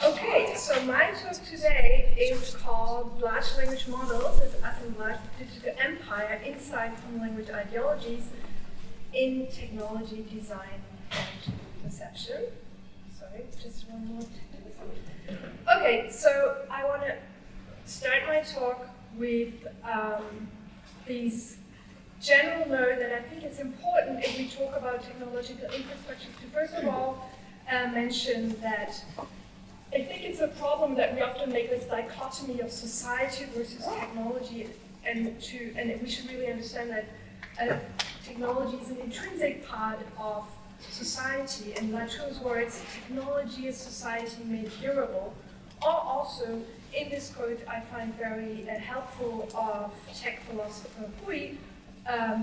Okay, so my talk today is called Large Language Models as Assemblages of Digital Empire, Insight from Language Ideologies in Technology, Design, and Perception. Sorry, just one more. Okay, so I want to start my talk with these general note that I think it's important if we talk about technological infrastructures to first of all mention that I think it's a problem that we often make this dichotomy of society versus technology, and we should really understand that technology is an intrinsic part of society, and Latour's words, technology is society made hearable, are also in this quote I find very helpful of tech philosopher Hui,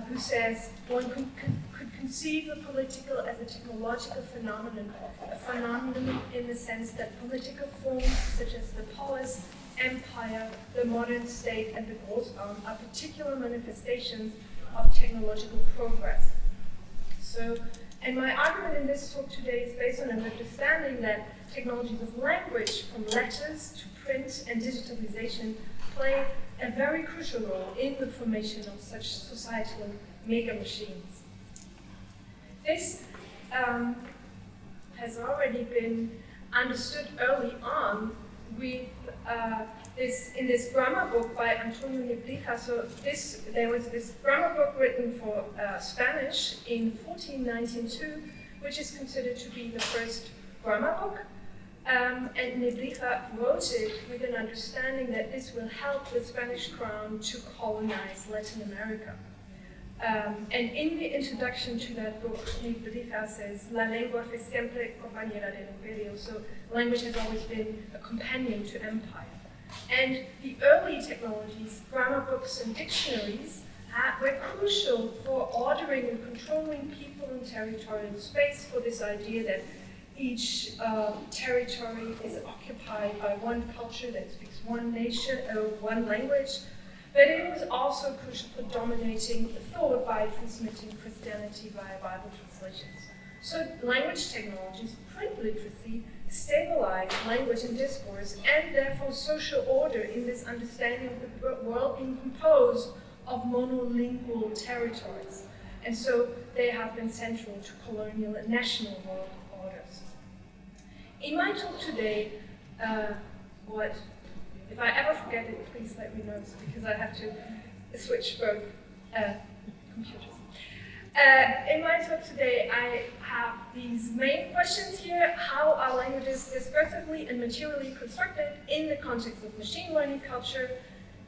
who says one could conceive the political as a technological phenomenon, a phenomenon in the sense that political forms such as the polis, empire, the modern state, and the Großraum are particular manifestations of technological progress. So, and my argument in this talk today is based on an understanding that technologies of language, from letters to print and digitalization, play a very crucial role in the formation of such societal mega machines. This has already been understood early on with in this grammar book by Antonio Nebrija. So there was this grammar book written for Spanish in 1492, which is considered to be the first grammar book. And Nebrija wrote it with an understanding that this will help the Spanish crown to colonize Latin America. And in the introduction to that book, Britta says, "La lengua fue siempre compañera del imperio." So language has always been a companion to empire. And the early technologies, grammar books and dictionaries, were crucial for ordering and controlling people and territorial space, for this idea that each territory is occupied by one culture that speaks one nation or one language. But it was also crucial for dominating thought by transmitting Christianity via Bible translations. So language technologies, print literacy, stabilized language and discourse, and therefore social order in this understanding of the world being composed of monolingual territories. And so they have been central to colonial and national world orders. In my talk today, if I ever forget it, please let me know, because I have to switch both computers. In my talk today, I have these main questions here. How are languages discursively and materially constructed in the context of machine learning culture?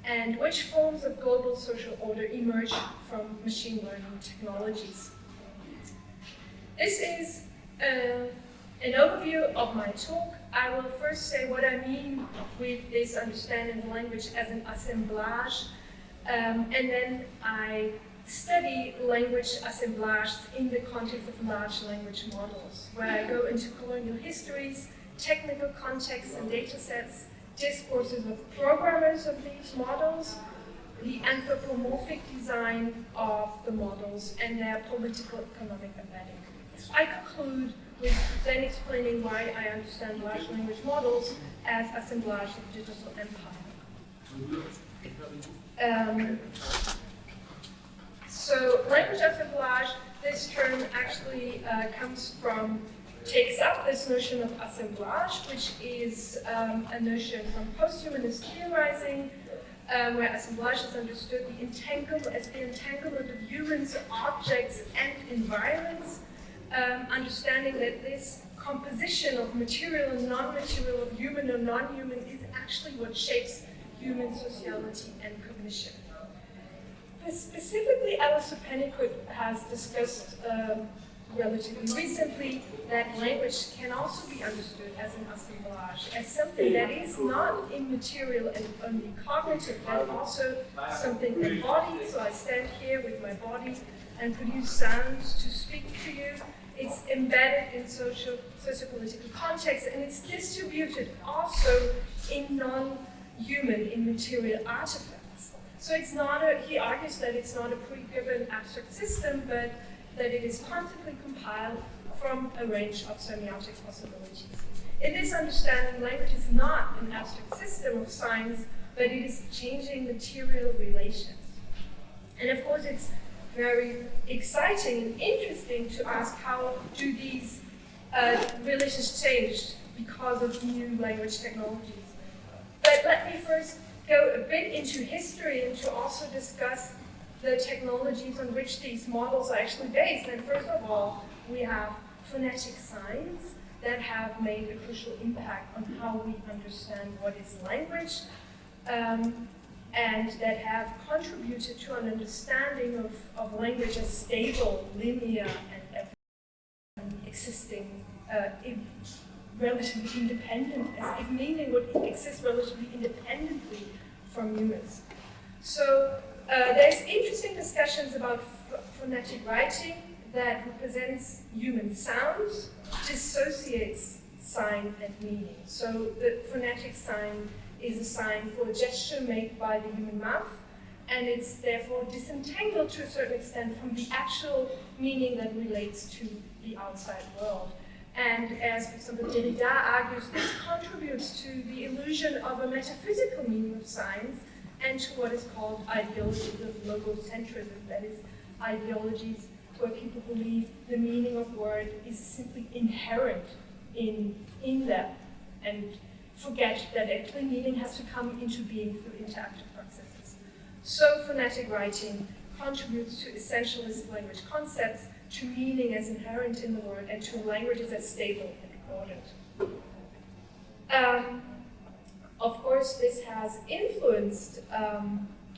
And which forms of global social order emerge from machine learning technologies? This is an overview of my talk. I will first say what I mean with this understanding of language as an assemblage, and then I study language assemblages in the context of large language models, where I go into colonial histories, technical contexts and data sets, discourses of programmers of these models, the anthropomorphic design of the models, and their political economic embedding. I conclude with then explaining why I understand large language models as assemblages of digital empire. So language assemblage, this term actually takes up this notion of assemblage, which is a notion from post-humanist theorizing, where assemblage is understood as the entanglement of humans, objects, and environments, understanding that this composition of material and non-material, of human or non-human, is actually what shapes human sociality and cognition. Specifically, Alistair Pennycook has discussed relatively recently that language can also be understood as an assemblage, as something that is not immaterial and only cognitive, but also something embodied. So I stand here with my body and produce sounds to speak to you. It's embedded in socio-political context, and it's distributed also in non-human, immaterial artifacts. So it's not he argues that it's not a pre-given abstract system, but that it is constantly compiled from a range of semiotic possibilities. In this understanding, language is not an abstract system of signs, but it is changing material relations. And of course, it's very exciting and interesting to ask how do these relations change because of new language technologies. But let me first go a bit into history and to also discuss the technologies on which these models are actually based. And first of all, we have phonetic signs that have made a crucial impact on how we understand what is language, and that have contributed to an understanding of language as stable, linear, and existing relatively independent, as if meaning would exist relatively independently from humans. So there's interesting discussions about phonetic writing that represents human sounds, dissociates sign and meaning. So the phonetic sign is a sign for a gesture made by the human mouth, and it's therefore disentangled to a certain extent from the actual meaning that relates to the outside world. And as, for example, Derrida argues, this contributes to the illusion of a metaphysical meaning of signs and to what is called ideologies of logocentrism, that is, ideologies where people believe the meaning of word is simply inherent in them and forget that actually meaning has to come into being through interactive processes. So phonetic writing contributes to essentialist language concepts, to meaning as inherent in the word, and to languages as stable and ordered. Of course, this has influenced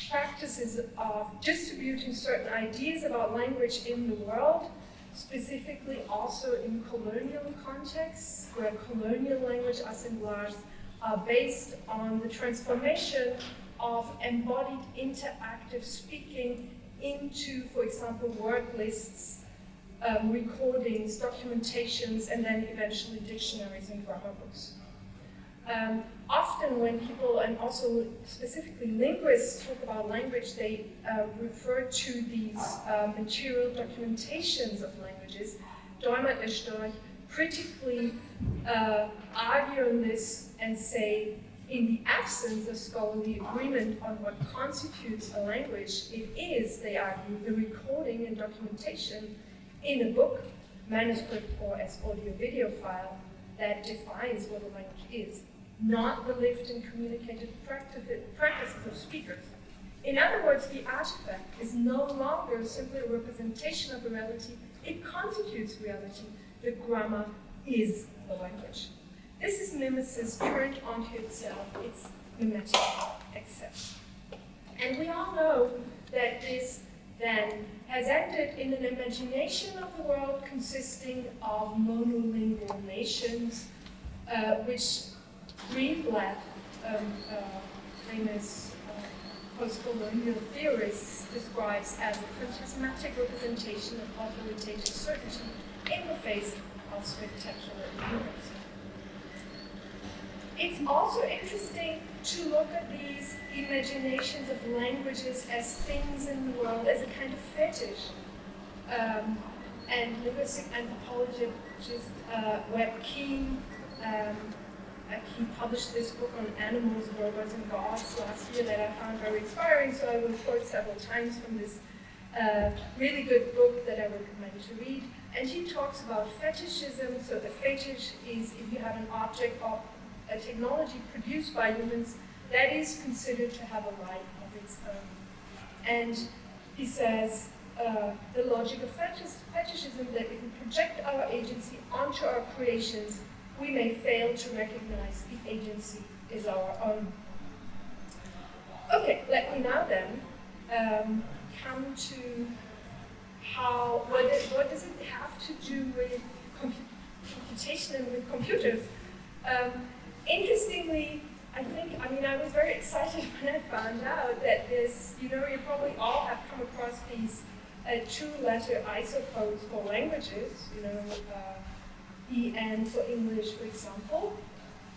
practices of distributing certain ideas about language in the world, specifically also in colonial contexts, where colonial language assemblages are based on the transformation of embodied interactive speaking into, for example, word lists, recordings, documentations, and then eventually dictionaries and grammar books. Often when people, and also specifically linguists, talk about language, they refer to these material documentations of languages. Deumert Storch critically argue on this and say, in the absence of scholarly agreement on what constitutes a language, it is, they argue, the recording and documentation in a book, manuscript, or as audio-video file that defines what a language is, not the lived and communicated practices of speakers. In other words, the artifact is no longer simply a representation of a reality, it constitutes reality. The grammar is the language. This is mimesis turned onto itself, it's mimetic excess. And we all know that this then has ended in an imagination of the world consisting of monolingual nations, which Greenblatt, famous post-colonial theorist, describes as a phantasmatic representation of authoritative certainty in the face of spectacular ignorance. It's also interesting to look at these imaginations of languages as things in the world, as a kind of fetish. And linguistic anthropologist Webb Keen, he published this book on animals, robots, and gods last year that I found very inspiring, so I will quote several times from this really good book that I recommend to read. And he talks about fetishism. So the fetish is if you have an object or a technology produced by humans that is considered to have a life of its own. And he says the logic of fetishism, that if we project our agency onto our creations, we may fail to recognize the agency is our own. Okay, let me now then come to how, what does it have to do with computation and with computers? Interestingly, I was very excited when I found out that this, you probably all have come across these two-letter ISO codes for languages, EN for English, for example.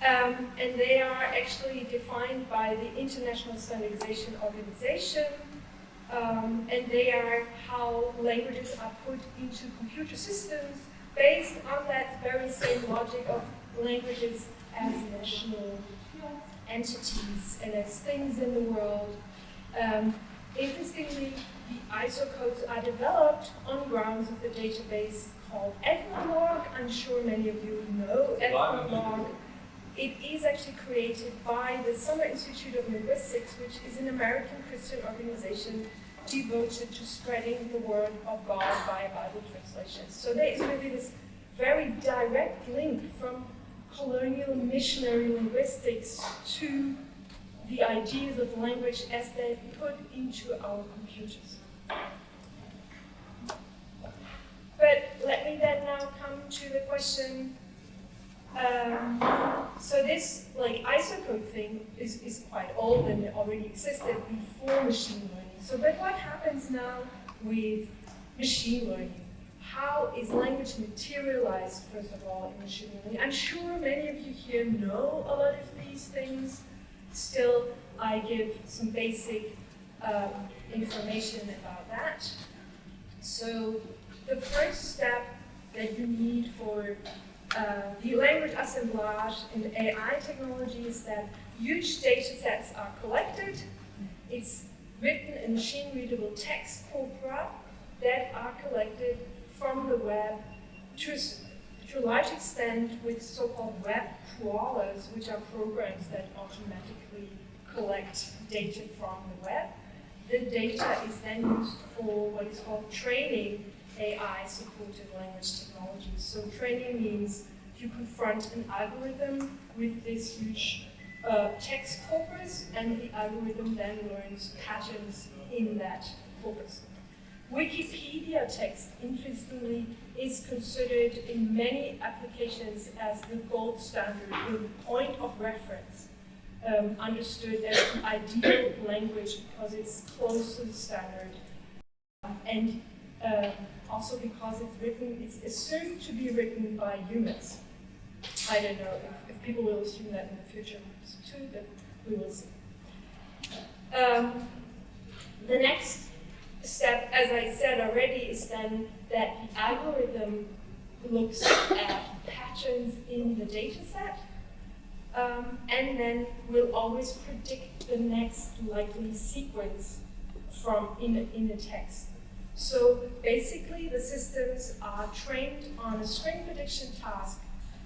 And they are actually defined by the International Standardization Organization, and they are how languages are put into computer systems based on that very same logic of languages as national entities and as things in the world. Interestingly, the ISO codes are developed on grounds of the database called Ethnologue. I'm sure many of you know Ethnologue. It is actually created by the Summer Institute of Linguistics, which is an American Christian organization devoted to spreading the word of God via Bible translations. So there is really this very direct link from colonial missionary linguistics to the ideas of language as they're put into our computers. But let me then now come to the question, so this isocode thing is quite old and it already existed before machine learning. So but what happens now with machine learning? How is language materialized, first of all, in machine learning? I'm sure many of you here know a lot of these things. Still, I give some basic information about that. So the first step that you need for the language assemblage in AI technology is that huge data sets are collected. It's written in machine-readable text corpora that are collected from the web to a large extent with so-called web crawlers, which are programs that automatically collect data from the web. The data is then used for what is called training AI-supported language technologies. So training means you confront an algorithm with this huge text corpus, and the algorithm then learns patterns in that corpus. Wikipedia text, interestingly, is considered in many applications as the gold standard, the point of reference, understood as the ideal language because it's close to the standard, and also because it's assumed to be written by humans. I don't know if people will assume that in the future too, but we will see. The next step, as I said already, is then that the algorithm looks at patterns in the data set and then will always predict the next likely sequence in the text. So basically the systems are trained on a string prediction task.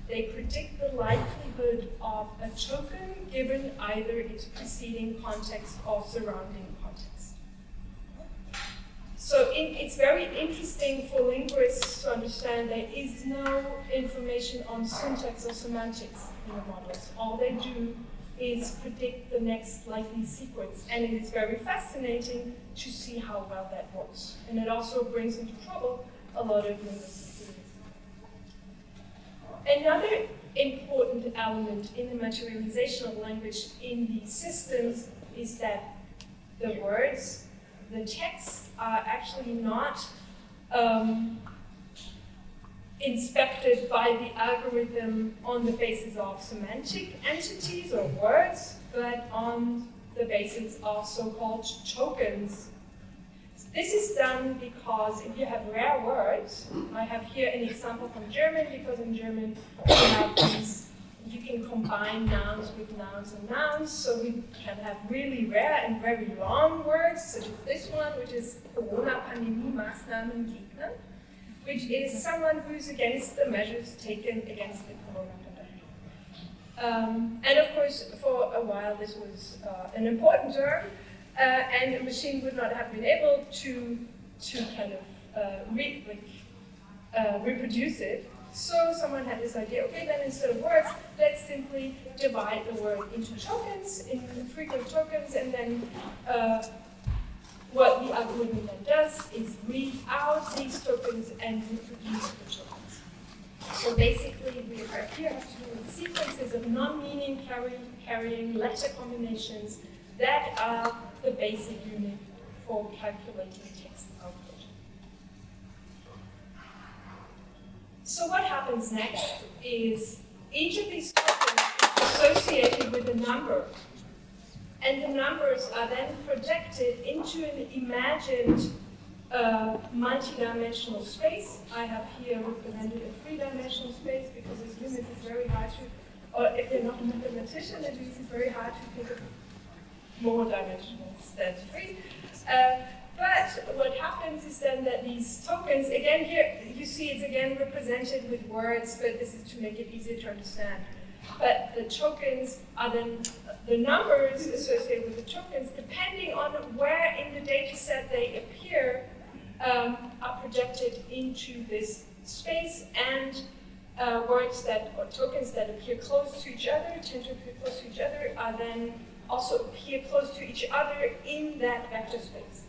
They predict the likelihood of a token given either its preceding context or surrounding context. So it's very interesting for linguists to understand there is no information on syntax or semantics in the models. All they do is predict the next likely sequence. And it is very fascinating to see how well that works. And it also brings into trouble a lot of linguistic theories. Another important element in the materialization of language in these systems is that the words, the text, are actually not inspected by the algorithm on the basis of semantic entities or words, but on the basis of so-called tokens. This is done because if you have rare words, I have here an example from German, because in German we have these, you can combine nouns with nouns and nouns, so we can have really rare and very long words, such as this one, which is Corona-Pandemie-Maßnahmen-Gegner, which is someone who's against the measures taken against the corona pandemic. And of course, for a while this was an important term, and a machine would not have been able to kind of reproduce it. So someone had this idea, okay, then instead of words, let's simply divide the word into tokens, in frequent tokens, and then what the algorithm then does is read out these tokens and reproduce the tokens. So basically, we here have to do with sequences of non-meaning carrying letter combinations that are the basic unit for calculating text output. So what happens next is each of these tokens is associated with a number. And the numbers are then projected into an imagined multi-dimensional space. I have here represented a three-dimensional space because as humans since it's very hard to, or if you're not a mathematician, at least it's very hard to think of more dimensionals than 3. But what happens is then that these tokens, again here, you see it's again represented with words, but this is to make it easier to understand. But the tokens are then the numbers associated with the tokens, depending on where in the data set they appear, are projected into this space, and words that, or tokens that appear close to each other, tend to appear close to each other, are then also appear close to each other in that vector space.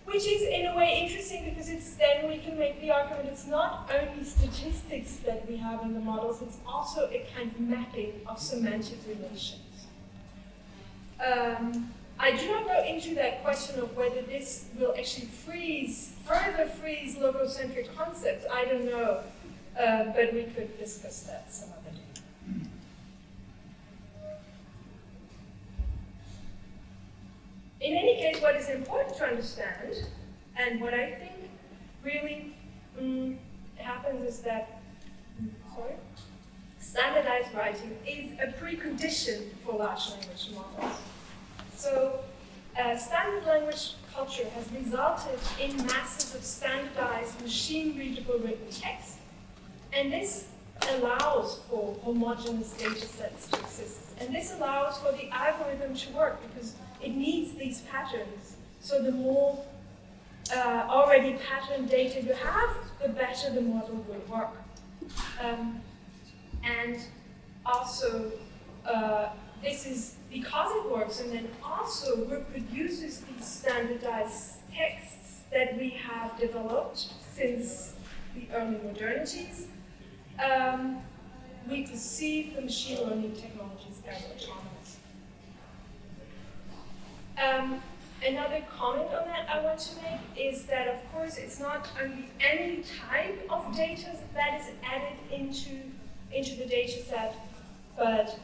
Which is in a way interesting because it's then we can make the argument it's not only statistics that we have in the models, it's also a kind of mapping of semantic relations. I do not go into that question of whether this will actually further freeze logocentric concepts. I don't know, but we could discuss that some other day. In any case, what is important to understand, and what I think really happens is that, standardized writing is a precondition for large language models. So, standard language culture has resulted in masses of standardized, machine-readable written text, and this allows for homogeneous data sets to exist. And this allows for the algorithm to work because it needs these patterns. So the more already patterned data you have, the better the model will work. And also, this is because it works and then also reproduces these standardized texts that we have developed since the early modernities. We perceive the machine learning technologies as autonomous. Another comment on that I want to make is that, of course, it's not only any type of data that is added into the data set, but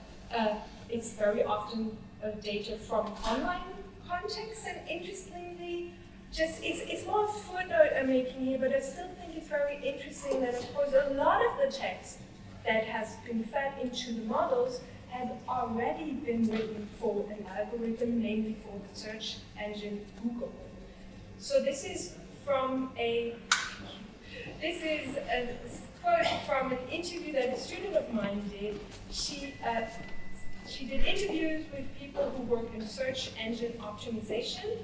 it's very often data from online contexts. And interestingly, it's more a footnote I'm making here, but I still think it's very interesting that, of course, a lot of the text that has been fed into the models has already been written for an algorithm, namely for the search engine Google. So this is a quote from an interview that a student of mine did. She did interviews with people who work in search engine optimization.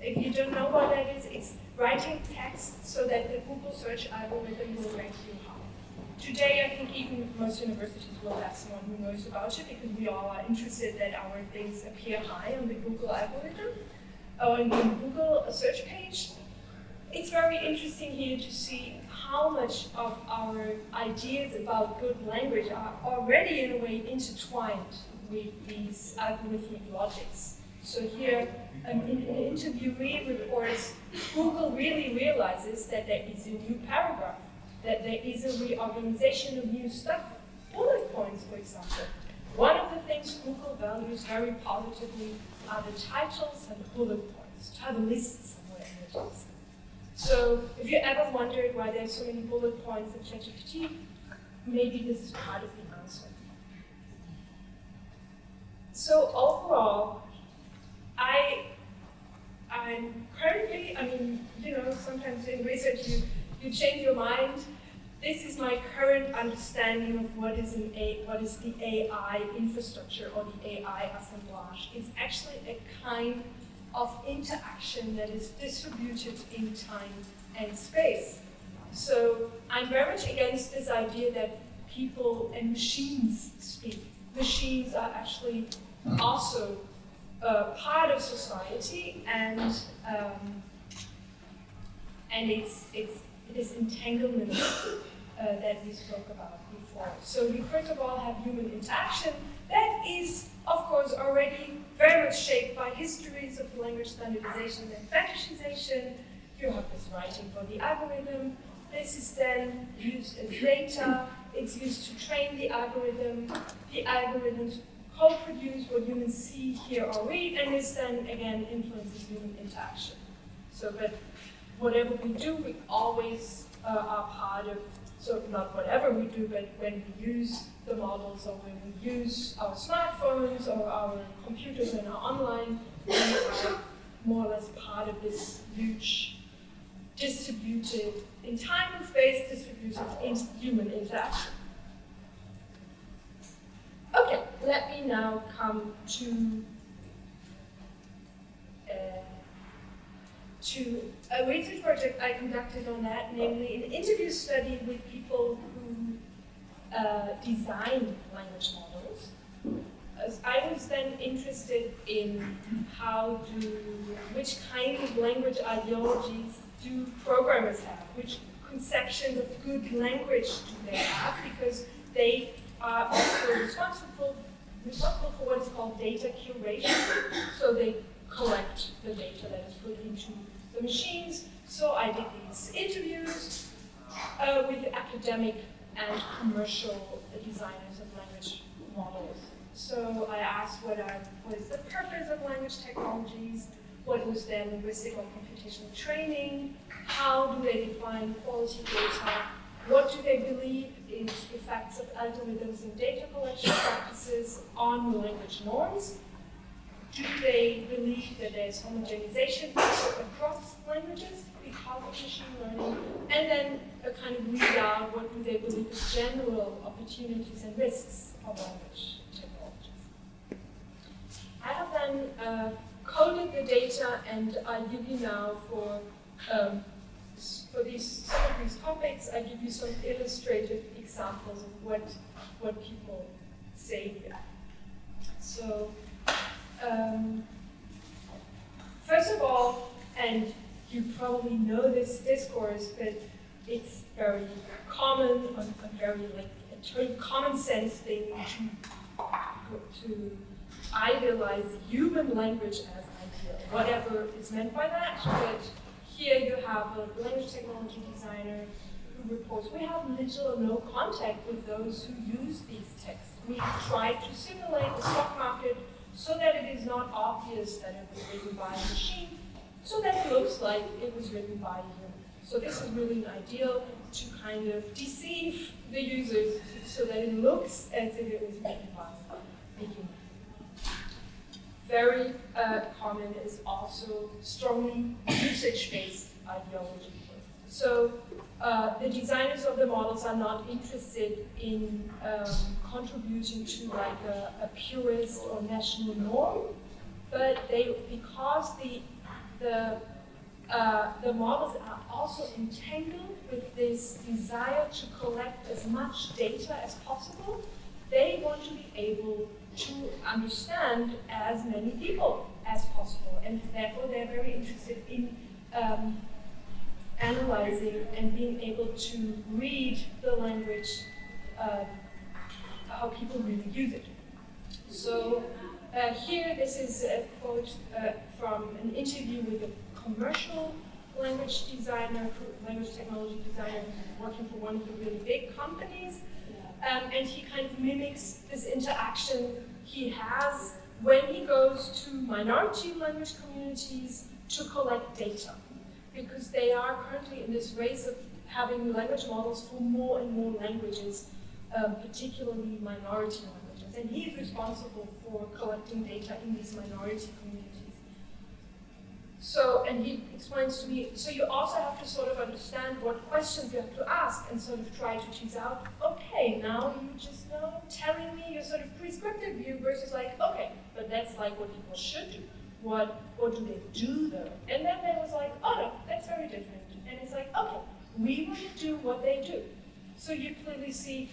If you don't know what that is, it's writing text so that the Google search algorithm will rank you high. Today, I think even most universities will have someone who knows about it because we all are interested that our things appear high on the Google algorithm or in the Google search page. It's very interesting here to see how much of our ideas about good language are already in a way intertwined with these algorithmic logics. So here, in an interviewee reports, Google really realizes that there is a new paragraph, that there is a reorganization of new stuff. Bullet points, for example. One of the things Google values very positively are the titles and the bullet points, to have a list somewhere in the text. So if you ever wondered why there's so many bullet points in ChatGPT, maybe this is part of the answer. So overall, I'm currently, sometimes in research you change your mind. This is my current understanding of what is the AI infrastructure or the AI assemblage. It's actually a kind of interaction that is distributed in time and space. So I'm very much against this idea that people and machines speak. Machines are actually also part of society, and it is entanglement that we spoke about before. So you first of all have human interaction that is, of course, already very much shaped by histories of language standardization and fetishization. You have this writing for the algorithm. This is then used as data. It's used to train the algorithm. The algorithms co-produce what humans see, hear, or read, and this then, again, influences human interaction. So, but whatever we do, we always are part of So not whatever we do, but when we use the models or when we use our smartphones or our computers and our online, we are more or less part of this huge distributed, in time and space, distributed human interaction. Okay, let me now come to a research project I conducted on that, namely an interview study with people who design language models. As I was then interested in which kinds of language ideologies do programmers have, which conceptions of good language do they have, because they are also responsible for what is called data curation. So they collect the data that is put into the machines. So I did these interviews with academic and commercial designers of language models. So I asked what is the purpose of language technologies, what was their linguistic or computational training, how do they define quality data, what do they believe is effects of algorithms and data collection practices on language norms, do they believe that there's homogenization across languages because of machine learning, and then a kind of read out what do they believe is general opportunities and risks of language technologies. I have then coded the data, and I give you now for some of these topics, I give you some illustrative examples of what people say here. So, first of all, and you probably know this discourse, but it's very common, a very common sense thing to idealize human language as ideal, whatever is meant by that. But here you have a language technology designer who reports, we have little or no contact with those who use these texts. We try to simulate the stock market so that it is not obvious that it was written by a machine, so that it looks like it was written by a human. So this is really an ideal to kind of deceive the users so that it looks as if it was written by a human. Very common is also strongly usage-based ideology. So the designers of the models are not interested in contributing to like a purist or national norm, but because the models are also entangled with this desire to collect as much data as possible, they want to be able to understand as many people as possible, and therefore they're very interested in analyzing and being able to read the language, how people really use it. So here, this is a quote from an interview with a commercial language designer, language technology designer, working for one of the really big companies. And he kind of mimics this interaction he has when he goes to minority language communities to collect data, because they are currently in this race of having language models for more and more languages, particularly minority languages. And he is responsible for collecting data in these minority communities. So, and he explains to me, so you also have to sort of understand what questions you have to ask and sort of try to tease out, okay, now you just know telling me your sort of prescriptive view versus like, okay, but that's like what people should do. What do they do though? And then there was like, oh no, that's very different. And it's like, okay, we want to do what they do. So you clearly see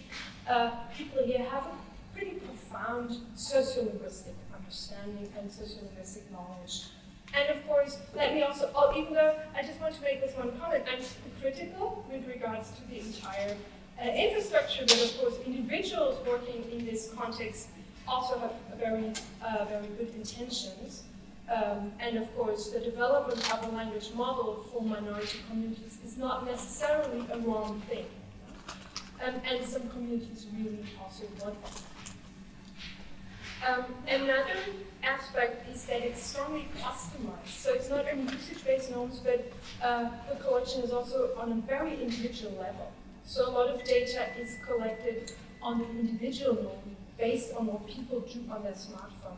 people here have a pretty profound sociolinguistic understanding and sociolinguistic knowledge. And of course, let me also, even though I just want to make this one comment, I'm critical with regards to the entire infrastructure, but of course individuals working in this context also have very good intentions. And of course, the development of a language model for minority communities is not necessarily a wrong thing. And some communities really also want that. Another aspect is that it's strongly customized. So it's not only usage-based norms, but the collection is also on a very individual level. So a lot of data is collected on an individual level based on what people do on their smartphone.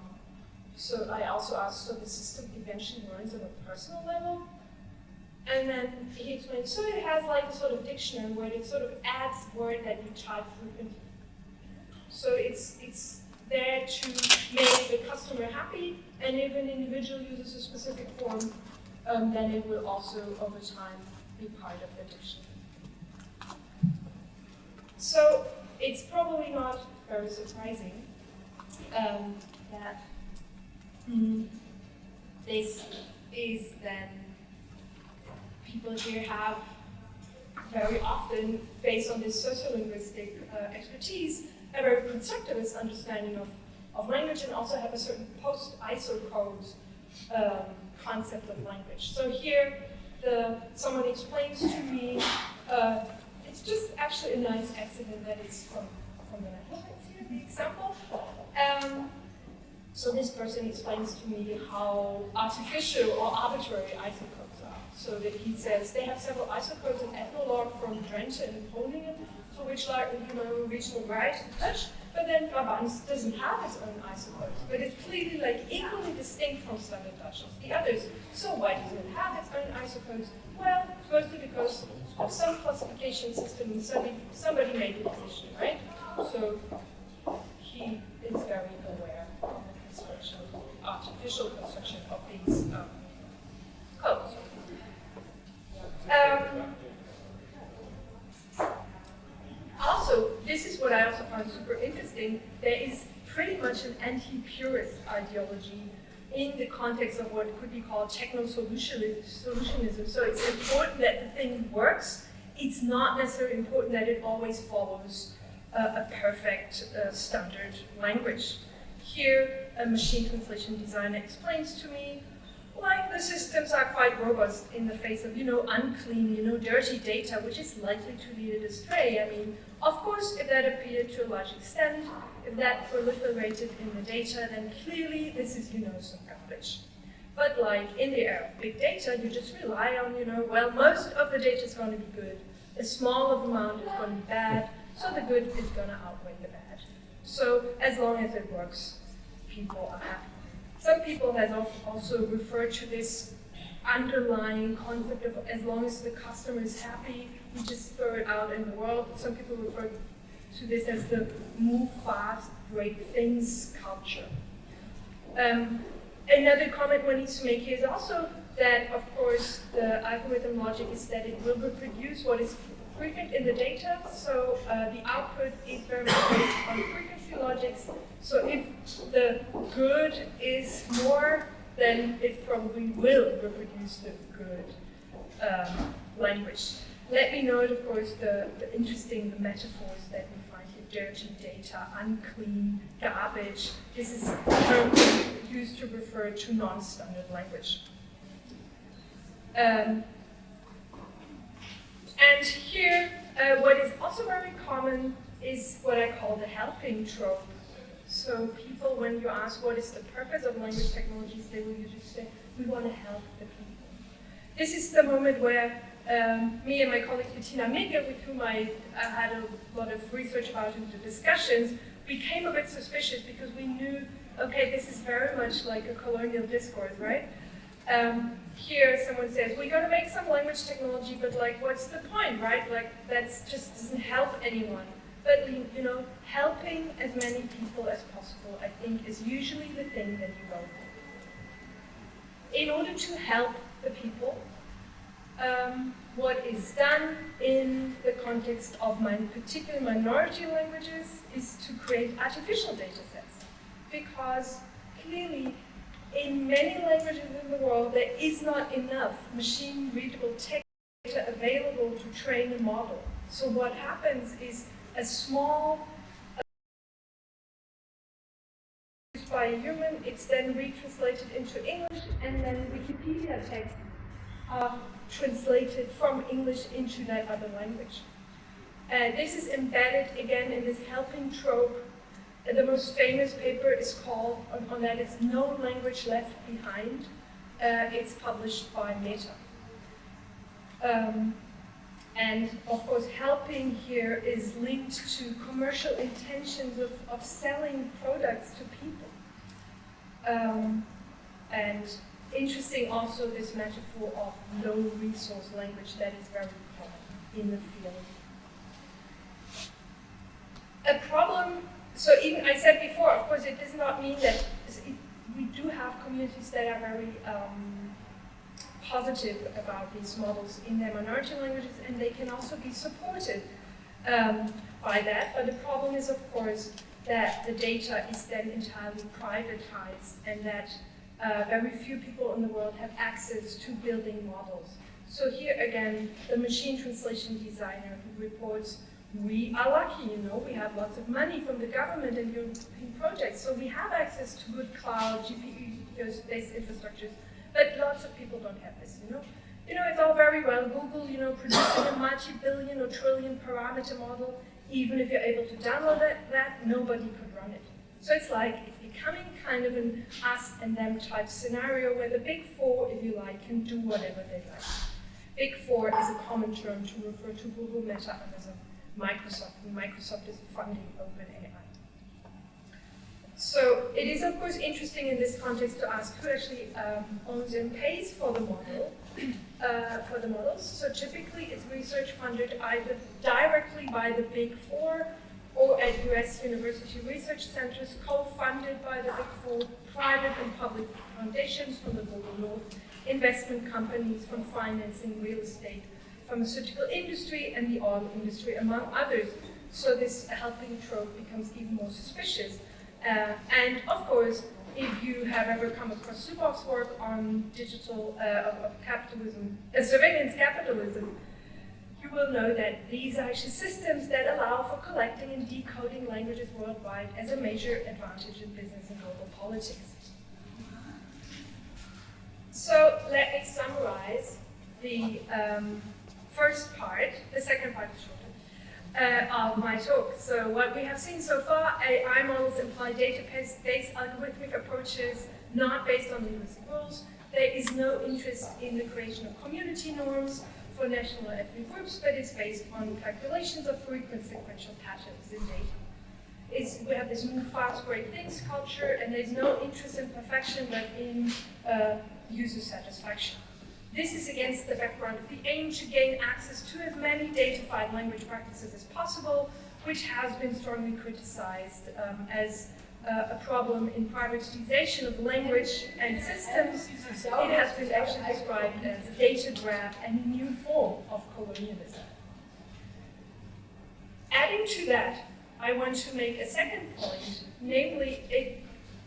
So I also asked, so the system eventually learns on a personal level? And then he explained, so it has like a sort of dictionary where it sort of adds word that you type frequently. So it's there to make the customer happy, and if an individual uses a specific form, then it will also, over time, be part of the dictionary. So it's probably not very surprising that this is then people here have very often, based on this sociolinguistic expertise, a very constructivist understanding of language, and also have a certain post-ISO code concept of language. So here, someone explains to me, it's just actually a nice accident that it's from the Netherlands here, the example. So this person explains to me how artificial or arbitrary ISO codes are. So that he says they have several ISO codes in ethnologue from Drenthe and Groningen, for which regional varieties touch, but then Brabant doesn't have its own ISO codes, but it's clearly like equally distinct from standard Dutch as the others. So why doesn't it have its own ISO codes? Well, mostly because of some classification system and somebody made the decision, right? So he is very aware of the construction, artificial construction of these codes. Also, this is what I also found super interesting. There is pretty much an anti-purist ideology in the context of what could be called techno-solutionism. So it's important that the thing works. It's not necessarily important that it always follows a perfect standard language. Here, a machine translation designer explains to me, like, the systems are quite robust in the face of, unclean, dirty data, which is likely to lead it astray. I mean, of course, if that appeared to a large extent, if that proliferated in the data, then clearly this is, some garbage. But like in the era of big data, you just rely on, well, most of the data is going to be good. A small amount is going to be bad, so the good is going to outweigh the bad. So as long as it works, people are happy. Some people have also referred to this underlying concept of as long as the customer is happy, we just throw it out in the world. Some people refer to this as the move fast, break things culture. Another comment one needs to make here is also that, of course, the algorithm logic is that it will reproduce what is frequent in the data, so the output is very much based on frequency logics. So if the good is more, then it probably will reproduce the good language. Let me note, of course, the interesting metaphors that we find here: dirty data, unclean, garbage. This is a term used to refer to non-standard language. And here, what is also very common is what I call the helping trope. So people, when you ask what is the purpose of language technologies, they will usually say, we want to help the people. This is the moment where me and my colleague Bettina Migge, with whom I had a lot of research about in the discussions, became a bit suspicious because we knew, okay, this is very much like a colonial discourse, right? Here someone says, we're going to make some language technology, but like, what's the point, right? Like, that just doesn't help anyone. But, helping as many people as possible, I think, is usually the thing that you go for. In order to help the people, what is done in the context of particular minority languages is to create artificial data sets. Because clearly, in many languages in the world, there is not enough machine-readable text data available to train a model. So what happens is a small used by a human, it's then retranslated into English, and then Wikipedia texts are translated from English into that other language. This is embedded again in this helping trope. The most famous paper is called, on that is No Language Left Behind. It's published by Meta. And of course, helping here is linked to commercial intentions of selling products to people. And interesting also this metaphor of low resource language that is very common in the field. A problem, so even I said before, of course, it does not mean that we do have communities that are very positive about these models in their minority languages, and they can also be supported by that. But the problem is, of course, that the data is then entirely privatized, and that very few people in the world have access to building models. So here again, the machine translation designer who reports, we are lucky, we have lots of money from the government and European projects, so we have access to good cloud, GPU-based infrastructures, but lots of people don't have this, it's all very well, Google, producing a multi-billion or trillion parameter model, even if you're able to download that, nobody could run it. So it's becoming kind of an us and them type scenario where the big four, if you like, can do whatever they like. Big four is a common term to refer to Google, Meta, Amazon, Microsoft, and Microsoft is funding OpenAI. So it is, of course, interesting in this context to ask who actually owns and pays for the model, for the models. So typically, it's research funded either directly by the Big Four or at US university research centers, co-funded by the Big Four, private and public foundations from the global north, investment companies from financing, real estate, pharmaceutical industry, and the oil industry, among others. So this helping trope becomes even more suspicious. And of course, if you have ever come across Zuboff's work on digital of capitalism, surveillance capitalism, you will know that these are actually systems that allow for collecting and decoding languages worldwide as a major advantage in business and global politics. So let me summarize the first part. The second part is shorter. Of my talk. So what we have seen so far, AI models imply database-based algorithmic approaches not based on linguistic rules. There is no interest in the creation of community norms for national or ethnic groups, but it's based on calculations of frequent sequential patterns in data. We have this move fast, great things culture, and there's no interest in perfection, but in user satisfaction. This is against the background of the aim to gain access to as many datafied language practices as possible, which has been strongly criticized as a problem in privatization of language and systems. It has been actually described as data grab and a new form of colonialism. Adding to that, I want to make a second point, namely,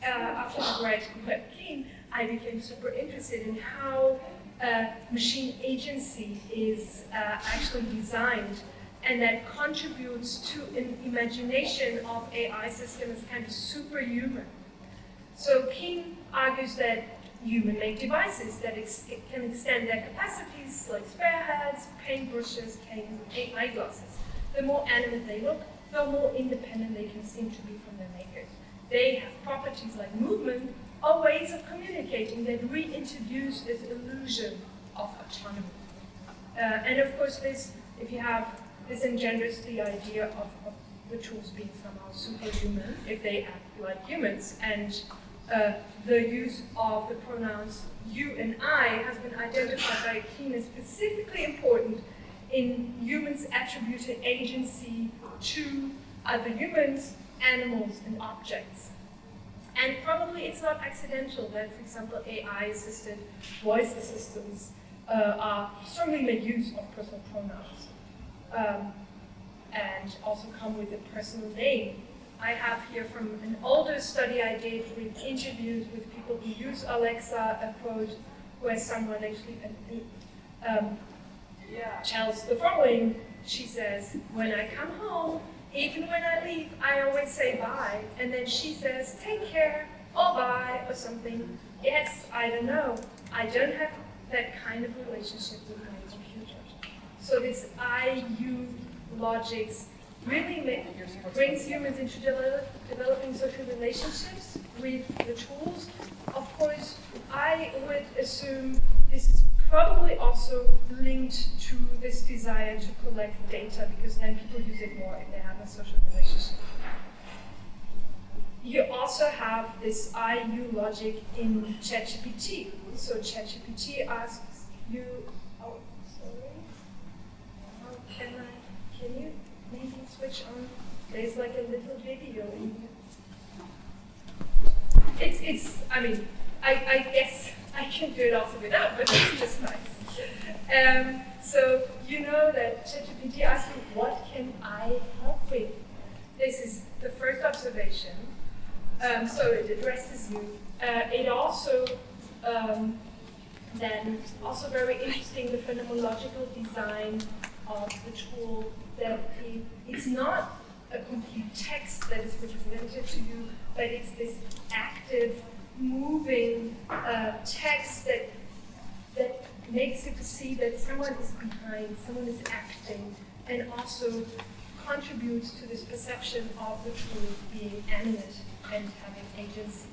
after I read Keen, I became super interested in how machine agency is actually designed, and that contributes to an imagination of AI systems as kind of superhuman. So Keen argues that human-made devices that can extend their capacities, like spearheads, paintbrushes, canes, and eyeglasses. The more animate they look, the more independent they can seem to be from their makers. They have properties like movement, or ways of communicating that reintroduce this illusion of autonomy. And of course, this engenders the idea of the tools being somehow superhuman if they act like humans. And the use of the pronouns you and I has been identified by Keen as specifically important in humans attributing agency to other humans, animals, and objects. And probably it's not accidental that, for example, AI-assisted voice assistants strongly make use of personal pronouns and also come with a personal name. I have here from an older study I did with interviews with people who use Alexa, a quote where someone actually tells the following. She says, "When I come home, even when I leave, I always say bye." And then she says, "Take care," or bye, or something. Yes, I don't know. I don't have that kind of relationship with my computer. So this I-you logics really brings humans into developing social relationships with the tools. Of course, I would assume this is probably also linked to this desire to collect data, because then people use it more if they have a social relationship. You also have this IU logic in ChatGPT. So ChatGPT asks you, oh, sorry, can you maybe switch on? There's like a little video in here. I mean, I guess I can do it also without, but it's just nice. So you know that ChatGPT asks you, what can I help with? This is the first observation. So it addresses you. It also, then, also very interesting, the phenomenological design of the tool, that it's not a complete text that is represented to you, but it's this active, moving text that makes you perceive that someone is behind, someone is acting, and also contributes to this perception of the tool being animate and having agency.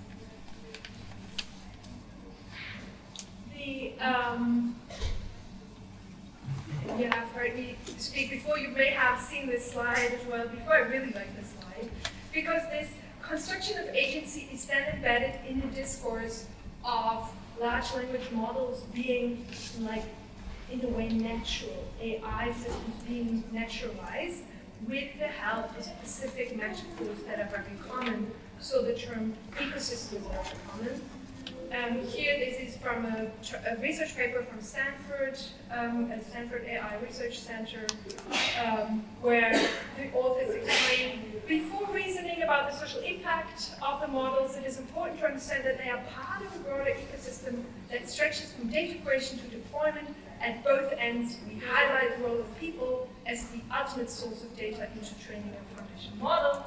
You have heard me speak before, you may have seen this slide as well before. I really like this slide, because this construction of agency is then embedded in the discourse of large language models being, like, in a way natural, AI systems being naturalized with the help of specific metaphors that are very common. So the term ecosystem is very common. Here, this is from a research paper from Stanford, at Stanford AI Research Center, where the authors explain, before reasoning about the social impact of the models, it is important to understand that they are part of a broader ecosystem that stretches from data creation to deployment. At both ends, we highlight the role of people as the ultimate source of data into training a foundation model,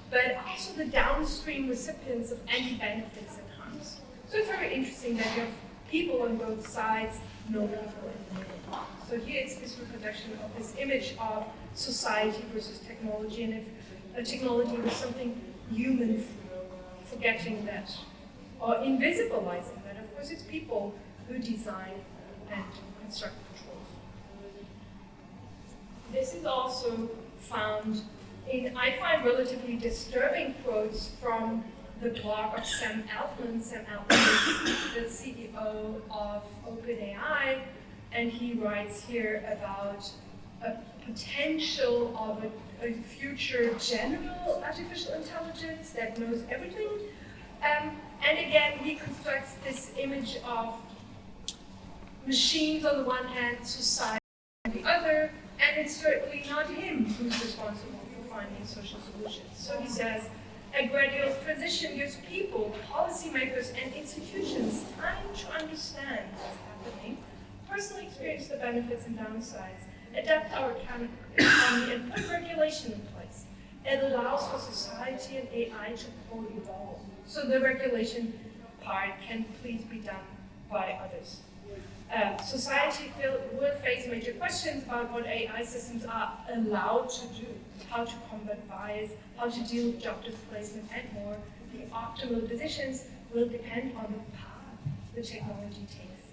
but also the downstream recipients of any benefits and harms. So it's very interesting that you have people on both sides, no people in the middle. So here it's this reproduction of this image of society versus technology, and if a technology was something human, forgetting that, or invisibilizing that, of course it's people who design and construct controls. This is also found in, I find, relatively disturbing quotes from the blog of Sam Altman. Sam Altman is the CEO of OpenAI, and he writes here about a potential of a future general artificial intelligence that knows everything. And again, he constructs this image of machines on the one hand, society on the other, and it's certainly not him who's responsible for finding social solutions. So he says, a gradual transition gives people, policymakers, and institutions time to understand what's happening, personally experience the benefits and downsides, adapt our economy, and put regulation in place. It allows for society and AI to co-evolve. So the regulation part can please be done by others. Society will face major questions about what AI systems are allowed to do, how to combat bias, how to deal with job displacement, and more. The optimal decisions will depend on the path the technology takes.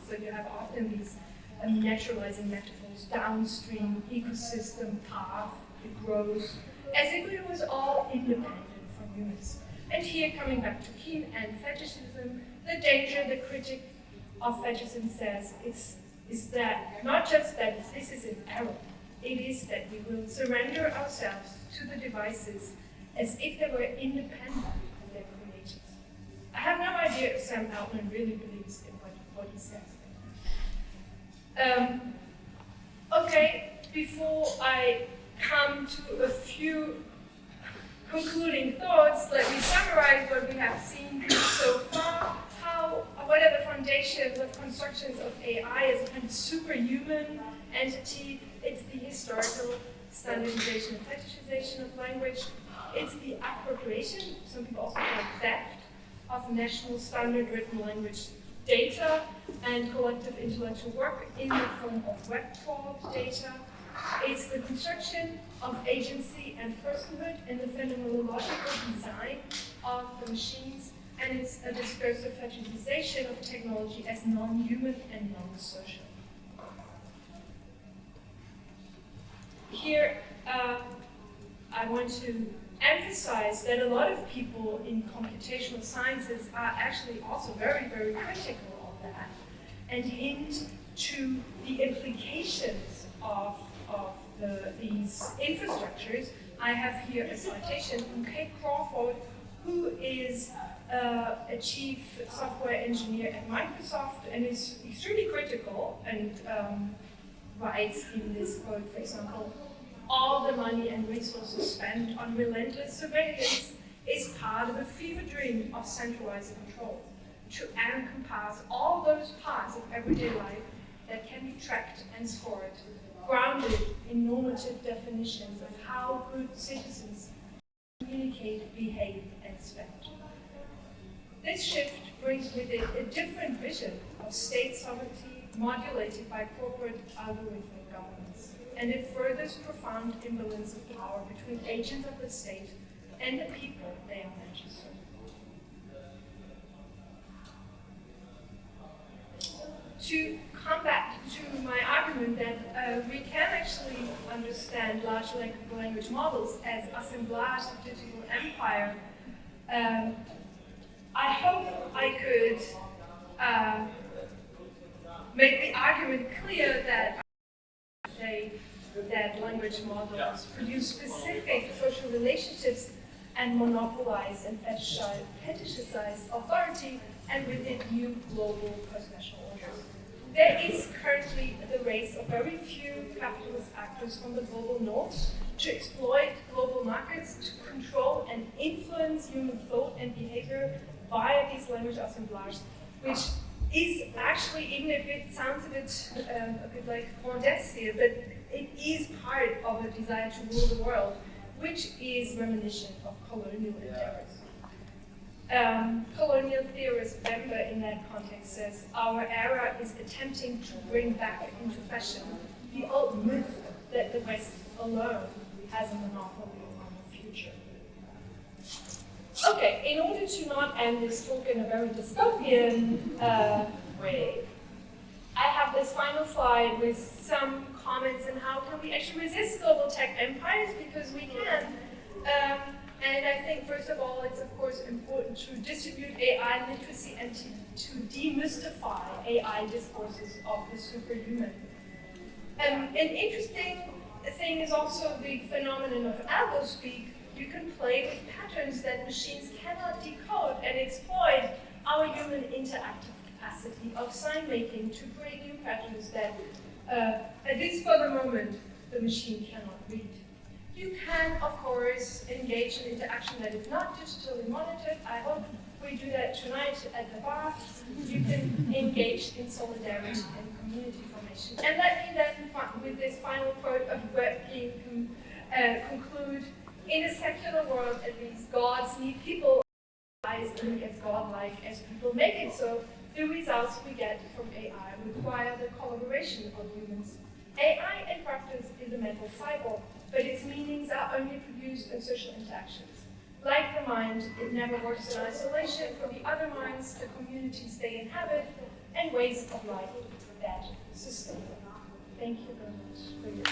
So you have often these naturalizing metaphors, downstream, ecosystem, path, it grows, as if it was all independent from humans. And here, coming back to Keen and fetishism, the danger, the critic of fetishism says is that not just that this is an error, it is that we will surrender ourselves to the devices as if they were independent of their creators. I have no idea if Sam Altman really believes in what he says. Okay, before I come to a few concluding thoughts, let me summarize what we have seen so far. What are the foundations of constructions of AI as a kind of superhuman entity? It's the historical standardization and fetishization of language. It's the appropriation, some people also call it theft, of national standard written language data and collective intellectual work in the form of web crawled data. It's the construction of agency and personhood in the phenomenological design of the machines. and it's a discursive fetishization of technology as non-human and non-social. Here, I want to emphasize that a lot of people in computational sciences are actually also very, very critical of that and hint to the implications of these infrastructures. I have here a citation from Kate Crawford, who is a chief software engineer at Microsoft and is extremely critical and writes in this quote, for example, all the money and resources spent on relentless surveillance is part of a fever dream of centralized control to encompass all those parts of everyday life that can be tracked and scored, grounded in normative definitions of how good citizens communicate, behave, and spend. This shift brings with it a different vision of state sovereignty modulated by corporate algorithmic governance, and it furthers profound imbalance of power between agents of the state and the people they are meant to serve. To come back to my argument that we can actually understand large language models as assemblages of digital empire, I hope I could make the argument clear that language models produce specific social relationships and monopolize and fetishize authority, and with it new global post-national orders. There is currently the race of very few capitalist actors from the global north to exploit global markets, to control and influence human thought and behavior via these language assemblages, which is actually, even if it sounds a bit like Mondesi here, but it is part of a desire to rule the world, which is reminiscent of colonial endeavors. Colonial theorist Britta in that context says, our era is attempting to bring back into fashion the old myth that the West alone has a monopoly on the future. Okay, in order to not end this talk in a very dystopian way, I have this final slide with some comments on how can we actually resist global tech empires, because we can. And I think, first of all, it's of course important to distribute AI literacy and to demystify AI discourses of the superhuman. An interesting thing is also the phenomenon of algospeak. You can play with patterns that machines cannot decode and exploit our human interactive capacity of sign making to create new patterns that, at least for the moment, the machine cannot read. You can, of course, engage in interaction that is not digitally monitored. I hope we do that tonight at the bar. You can engage in solidarity and community formation. And let me then, with this final quote of Errington, conclude, in a secular world, at least, gods need people as godlike as people make it so. The results we get from AI require the collaboration of humans. AI in practice is a mental cyborg, but its meanings are only produced in social interactions. Like the mind, it never works in isolation from the other minds, the communities they inhabit, and ways of life that sustain them. Thank you very much for your